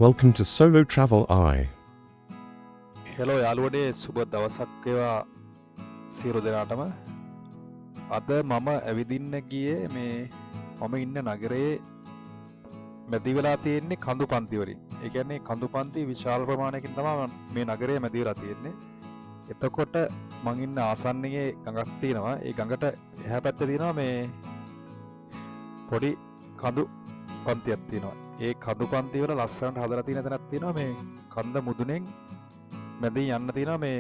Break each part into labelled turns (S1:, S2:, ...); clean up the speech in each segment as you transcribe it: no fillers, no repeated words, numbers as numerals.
S1: Welcome to Solo Travel Eye.
S2: Hello යාළුවනේ සුබ දවසක් වේවා සියලු දෙනාටම. අද මම ඇවිදින්න ගියේ මේ මම ඉන්න නගරයේ මැදි වෙලා තියෙන්නේ කඳු පන්ති වලින්. ඒ කියන්නේ කඳු පන්ති විශාල ප්‍රමාණයකින් තමයි මේ නගරය මැදි වෙලා තියෙන්නේ. එතකොට මං ඉන්න ආසන්නයේ ගඟක් තියෙනවා. ඒ ගඟට එහා පැත්තේ තියෙනවා මේ පොඩි කඳු පන්තියක් තියෙනවා. ඒ කඳු පන්ති වල ලස්සනට හදලා තියෙන තැනක් තියෙනවා. මේ කන්ද මුදුනෙන් මැදින් යන්න තියෙනවා මේ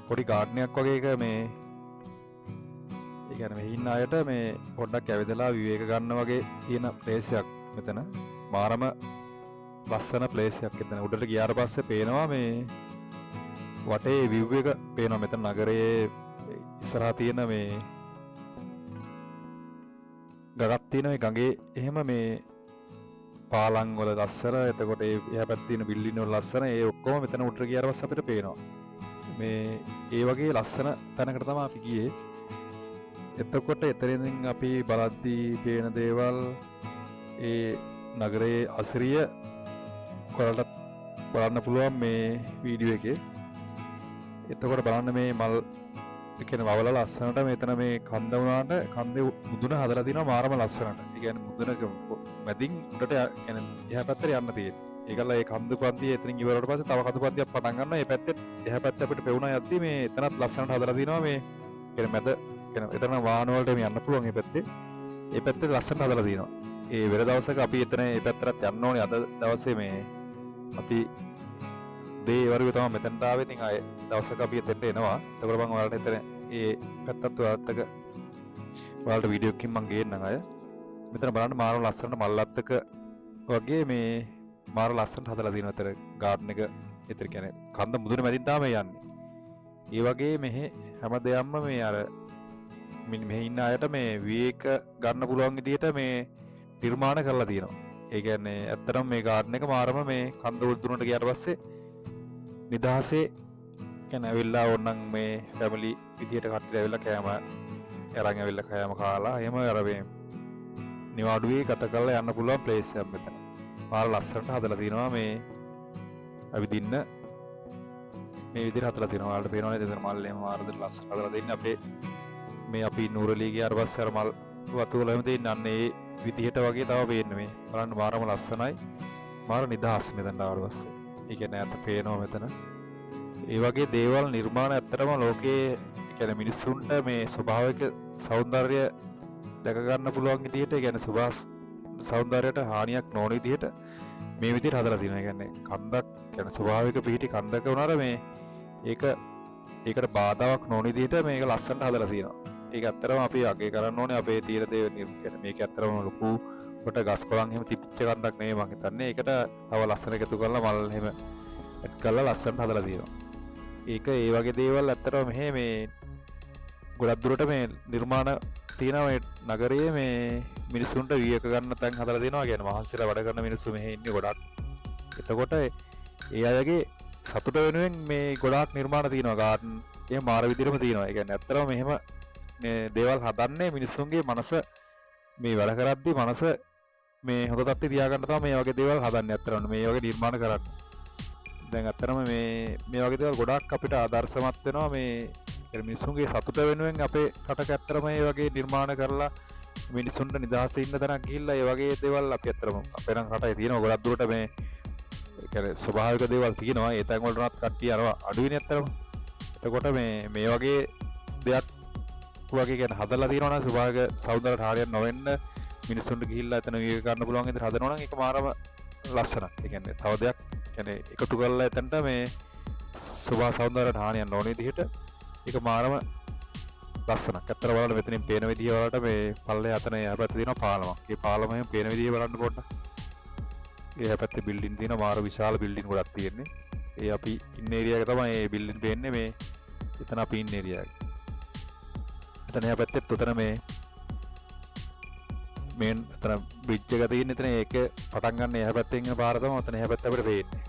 S2: පොඩි ගාඩ්නයක් වගේ එක. මේ ඒ කියන්නේ මෙහි ඉන්න අයට මේ පොඩ්ඩක් ඇවිදලා විවේක ගන්න වගේ තියෙන ප්ලේස් එකක් මෙතන. මාරම ලස්සන ප්ලේස් එකක්. එතන උඩට ගියාට පස්සේ පේනවා මේ වටේ view එක පේනවා. මෙතන නගරයේ ඉස්සරහා තියෙන මේ ගඟක් තියෙන මේ ගඟේ එහෙම මේ පාලං වල ලස්සන. එතකොට ඒ එහා පැත්තේ තියෙන බිල්ඩින් වල ලස්සන. ඒ ඔක්කොම මෙතන උඩට ගියාට පස්සේ අපිට පේනවා. මේ ඒ වගේ ලස්සන තැනකට තමයි අපි ගියේ. එතකොට එතනින් අපි බලද්දී පේන දේවල් ඒ නගරයේ අසිරිය ඔයාලට බලන්න පුළුවන් මේ වීඩියෝ එකේ. එතකොට බලන්න මේ මල් කියන්නේ වවල ලස්සනට මෙතන මේ කන්ද වුණාට කන්දේ මුදුන හදලා තිනවා මාරම ලස්සනට. ඒ කියන්නේ මුදුනක මැදින් උඩට يعني එහා පැත්තට යන්න තියෙන්නේ. ඒකලා ඒ කන්ද පන්තිය එතනින් ඉවරවට පස්සේ තව කඳු පන්තියක් පටන් ගන්නවා. මේ පැත්තේ එහා පැත්තේ අපිට පෙවුනා යද්දි මේ එතනත් ලස්සනට හදලා තිනවා. මේ කියන්නේ මැද කියන්නේ එතන වාහන වලට මේ යන්න පුළුවන්. මේ පැත්තේ ඒ පැත්තේ ලස්සනට හදලා තිනවා. ඒ වෙන දවසක අපි එතන ඒ පැත්තට යන්න ඕනේ. අද දවසේ මේ අපි දේ වරුවේ තමයි මෙතනට ආවේ. ඉතින් ආයේ දවසක අපි එතනට එනවා. ඒකවල මම ඔයාලට එතන ඒ පැත්තත් ඔයාලට වීඩියෝ එකකින් මම ගේන්නම් අය. මෙතන බලන්න මාර ලස්සනට මල්ලත්තක වගේ මේ මාර ලස්සනට හදලා තියෙනවා. අතර ගාඩන් එක එතන කියන්නේ කන්ද මුදුන මැදින් තමයි යන්නේ. ඒ වගේ මෙහි හැම දෙයක්ම මේ අර මෙහි ඉන්න අයට මේ විවේක ගන්න පුළුවන් විදිහට මේ නිර්මාණ කරලා තියෙනවා. ඒ කියන්නේ ඇත්තටම මේ ගාඩන් එක මාරම මේ කන්ද උඩුනට ගියාට පස්සේ නිදහසේ කියන්නේ ඇවිල්ලා ඕනනම් මේ ෆැමිලි විදිහට කට්ටිය ඇවිල්ලා කෑම අරන් ඇවිල්ලා කෑම කාලා එහෙම අර මේ නිවාඩුවේ ගත කරලා යන්න පුළුවන් ප්ලේස් එකක් මෙතන. මාර ලස්සනට හදලා තිනවා. මේ ඇවිදින්න මේ විදිහට හදලා තිනවා. ඔයාලට පේනවනේ එතන මල් එහෙම මාරද ලස්සනට හදලා දෙන්නේ. අපේ මේ අපි නූරලී ගියාට පස්සේ අර මල් වතු වල එහෙම දෙන්නේ අන්න ඒ විදිහට වගේ තව පේන්නේ. මේ බලන්න මාරම ලස්සනයි. මාර නිදහස් මෙතන ආවට පස්සේ. ඒ කියන්නේ අත පේනවා මෙතන. ඒ වගේ දේවල් නිර්මාණ ඇත්තටම ලෝකයේ කියන්නේ මිනිස්සුන්ට මේ ස්වභාවික సౌందර්යය දැක ගන්න පුළුවන් විදිහට, කියන්නේ සෞන්දර්යයට හානියක් නොවන විදිහට මේ විදිහට හදලා තියෙනවා. කියන්නේ කන්දක් කියන්නේ ස්වභාවික පිහිටි කන්දක වුණාට මේ ඒකට බාධාවක් නොවන විදිහට මේක ලස්සනට හදලා තියෙනවා. ඒක ඇත්තටම අපි අගය කරන්න ඕනේ. අපේ තීර දේ කියන්නේ මේක ඇත්තටම ලොකු කොට ගස් කොළන් එහෙම තිබිච්ච කන්දක් නෙවෙයි මං හිතන්නේ. ඒකට තව ලස්සන එකතු කරලා මල් එහෙම ඇඩ් කරලා ලස්සනට හදලා තියෙනවා. ඒක ඒ වගේ දේවල් ඇත්තටම මෙහෙ මේ ගොඩක් දුරට මේ නිර්මාණ තියෙනවා. මේ නගරයේ මේ මිනිසුන්ට විවේක ගන්න තැන් හදලා දෙනවා. කියන්නේ මහන්සියලා වැඩ කරන මිනිස්සු මෙහෙ ඉන්නේ ගොඩක්. එතකොට ඒ අයගේ සතුට වෙනුවෙන් මේ ගොඩාක් නිර්මාණ තියෙනවා. ගාඩන් එහෙම මාර විදිහටම තියෙනවා. ඒ කියන්නේ ඇත්තටම මෙහෙම මේ දේවල් හදන්නේ මිනිස්සුන්ගේ මනස මේ වැඩ කරද්දී මනස මේ හොඳ තත්ත්වයේ තියාගන්න තමයි මේ වගේ දේවල් හදන්නේ. ඇත්තටම මේ වගේ නිර්මාණ කරන්නේ. දැන් අත්‍තරම මේ වගේ දේවල් ගොඩක් අපිට ආදර්ශමත් වෙනවා. මේ මිනිස්සුන්ගේ සතුට වෙනුවෙන් අපේ රටක ඇත්තරම මේ වගේ නිර්මාණ කරලා මිනිස්සුන්ට නිදහසේ ඉන්න තැනක් ගිහිල්ලා ඒ වගේ දේවල් අපි ඇත්තරම අපේ නම් රටේ තියෙනවා. ගොඩක් දුරට මේ කියන්නේ ස්වභාවික දේවල් තියෙනවා. ඒ තැන් වලටත් කට්ටිය යනවා අඩුවෙනේ ඇත්තරම. එතකොට මේ වගේ දෙයක් වගේ කියන්නේ හදලා තියෙනවා නම් ස්වභාවික සෞන්දර්ය හානියක් නොවෙන්න මිනිස්සුන්ට ගිහිල්ලා එතන විවේක ගන්න පුළුවන් විදිහට හදනවා නම් ඒක මාරම ලස්සනක්. ඒ කියන්නේ තව දෙයක් කියන්නේ එකතු කරලා එතනට මේ සුභා සෞන්දර්යයට හානියක් නොවන විදිහට ඒක මාරම ලස්සනක්. අත්තර බලන්න මෙතනින් පේන විදිහ වලට මේ පල්ලේ අතන එහා පැත්තේ තියෙනවා පාලමක්. ඒ පාලම එහෙම පේන විදිහ බලන්න පොඩ්ඩක්. එහා පැත්තේ බිල්ඩින් තියෙනවා. මාර විශාල බිල්ඩින් ගොඩක් තියෙන්නේ. ඒ අපි ඉන්න ඒරියා එක තමයි මේ බිල්ඩින් පේන්නේ. මේ එතන අපි ඉන්න ඒරියා එක. එතන එහා පැත්තේ උතන මේ මේන් අතන බ්‍රිජ් එක තියෙන එතන ඒක පටන් ගන්න එහා පැත්තෙන් එන පාර තමයි ඔතන එහා පැත්ත අපිට පේන්නේ.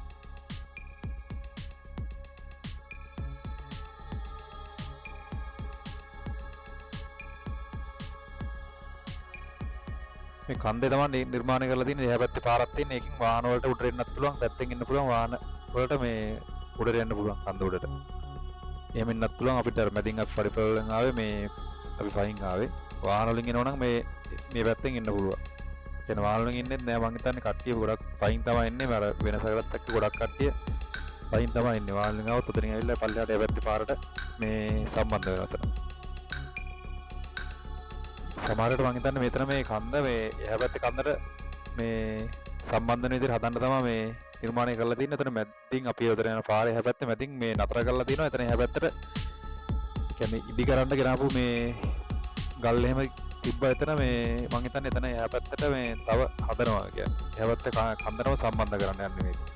S2: මේ කන්දේ තමයි නිර්මාණය කරලා තියෙන්නේ. එහා පැත්තේ පාරක් තියෙන. ඒකෙන් වාහන වලට උඩට එන්නත් පුළුවන්. පැත්තෙන් එන්න පුළුවන් වාහන වලට මේ උඩට යන්න පුළුවන් කන්ද උඩට. එහෙම එන්නත් පුළුවන්. අපිට අර මැදින් අපි පරිපලෙන් ආවේ මේ අපි පහින් ආවේ. වාහන වලින් එනවා නම් මේ පැත්තෙන් එන්න පුළුවන්. කියන වාහන වලින් එන්නේ නෑ මං හිතන්නේ කට්ටිය ගොඩක් පහින් තමයි එන්නේ. මම අර වෙනසකටත් එක්ක ගොඩක් කට්ටිය පහින් තමයි එන්නේ. වාහන වලින් ආවොත් උතනින් ඇවිල්ලා පල්ලෙහාට ඒ පැත්තේ පාරට මේ සම්බන්ධ වෙනවා උතන. සමහරට මං හිතන්නේ මෙතන මේ කන්ද මේ එහා පැත්තේ කන්දට මේ සම්බන්ධ වෙන විදිහට හදන්න තමයි මේ නිර්මාණය කරලා තියෙන්නේ. එතන මැදින් අපි උතර යන පාරේ එහා පැත්තේ මැදින් මේ නතර කරලා තියෙනවා. එතන එහා පැත්තට කියන්නේ ඉදි කරන්න ගෙනාපු මේ ගල් එහෙම තිබ්බා එතන මේ මං හිතන්නේ එතන එහා පැත්තට මේ තව හදනවා කියන්නේ. එහා පැත්තේ කන්දටම සම්බන්ධ කරන්න යන්නේ මේක.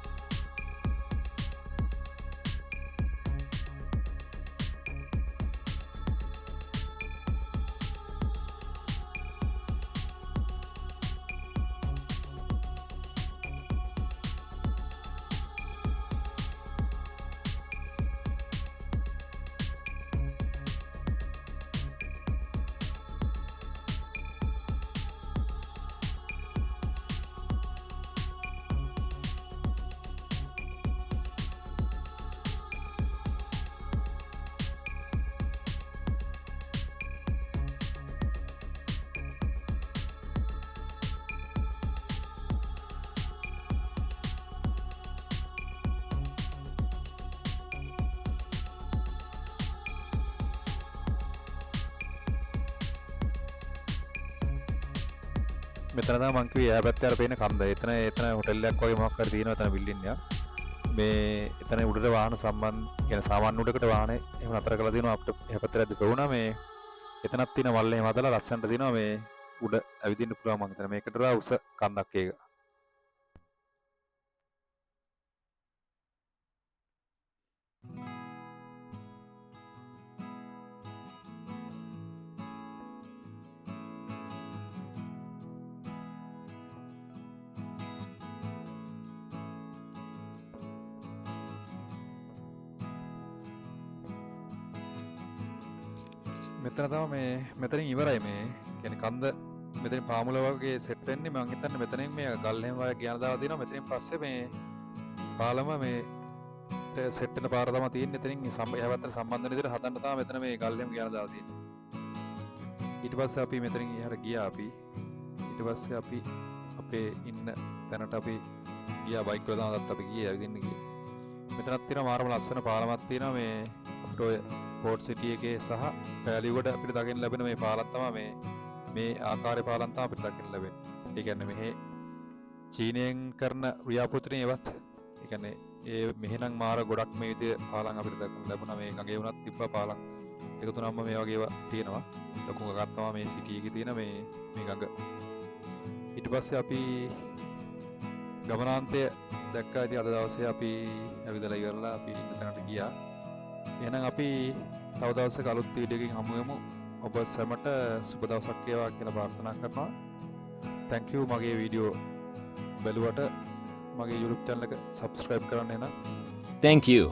S2: මෙතන තමයි මං කිව්වේ එහා පැත්තේ අර පේන කන්ද. එතන හොටෙල් එකක් වගේ මොකක් හරි තියෙනවා එතන බිල්ඩින් එකක්. මේ එතන උඩට වාහන සම්බන්ධ කියන සාමාන්‍ය උඩකට වාහනේ එහෙම නතර කරලා තියෙනවා අපිට එහා පැත්තට ඇද්ද පෙවුනා මේ එතනක් තියෙන වල් එහෙම හදලා ලස්සනට තියෙනවා මේ උඩ ඇවිදින්න පුළුවන් මං හිතන්නේ මේකට වඩා උස කන්දක් ඒක. මෙතන තමයි මේ මෙතනින් ඉවරයි මේ කියන්නේ කන්ද මෙතනින් පාමුල වගේ සෙට් වෙන්නේ මම හිතන්නේ මෙතනින් මේ ගල් එහෙම වගේ ගියන දාලා තියෙනවා මෙතනින් පස්සේ මේ පාලම මේ සෙට් වෙන පාර තමයි තියෙන්නේ එතනින් එහා පැත්තට සම්බන්ධ වෙන විදිහට හදන්න තමයි මෙතන මේ ගල් එහෙම ගියන දාලා තියෙන්නේ ඊට පස්සේ අපි මෙතනින් එහාට ගියා අපි ඊට පස්සේ අපි අපේ ඉන්න තැනට අපි ගියා බයික් වල තමයි අපි ගියේ ඇවිදින්න ගියේ මෙතනක් තියෙනවා මාරම ලස්සන පාලමක් තියෙනවා මේ අපිට ඔය පෝට් සිටි එකේ සහ පැලියුගොඩ අපිට දකින්න ලැබෙන මේ පාලම් තමයි මේ ආකාරයේ පාලම් තමයි අපිට දකින්න ලැබෙන්නේ. ඒ කියන්නේ මෙහි චීනයෙන් කරන ව්‍යාපෘතිනේ ඒවත් ඒ කියන්නේ ඒ මෙහෙනම් මාර ගොඩක් මේ විදිහේ පාලම් අපිට දකින්න ලැබුණා. මේ ගඟේ වුණත් තිබ්බා පාලම්. ඒක තුනක්ම මේ වගේ ඒවා තියෙනවා. ලොකු ගඟක් තමයි මේ සිටි එකේ තියෙන මේ ගඟ. ඊට පස්සේ අපි ගමනාන්තය දැක්කා. ඉතින් අද දවසේ අපි ඇවිදලා ඉවරලා අපි ඉන්න තැනට ගියා. එහෙනම් අපි තව දවසක අලුත් වීඩියෝ එකකින් හමු වෙමු. ඔබ සැමට සුබ දවසක් වේවා කියලා ප්‍රාර්ථනා කරනවා. thank you මගේ වීඩියෝ බැලුවට මගේ YouTube channel එක subscribe කරන්න එහෙනම්.
S3: Thank you.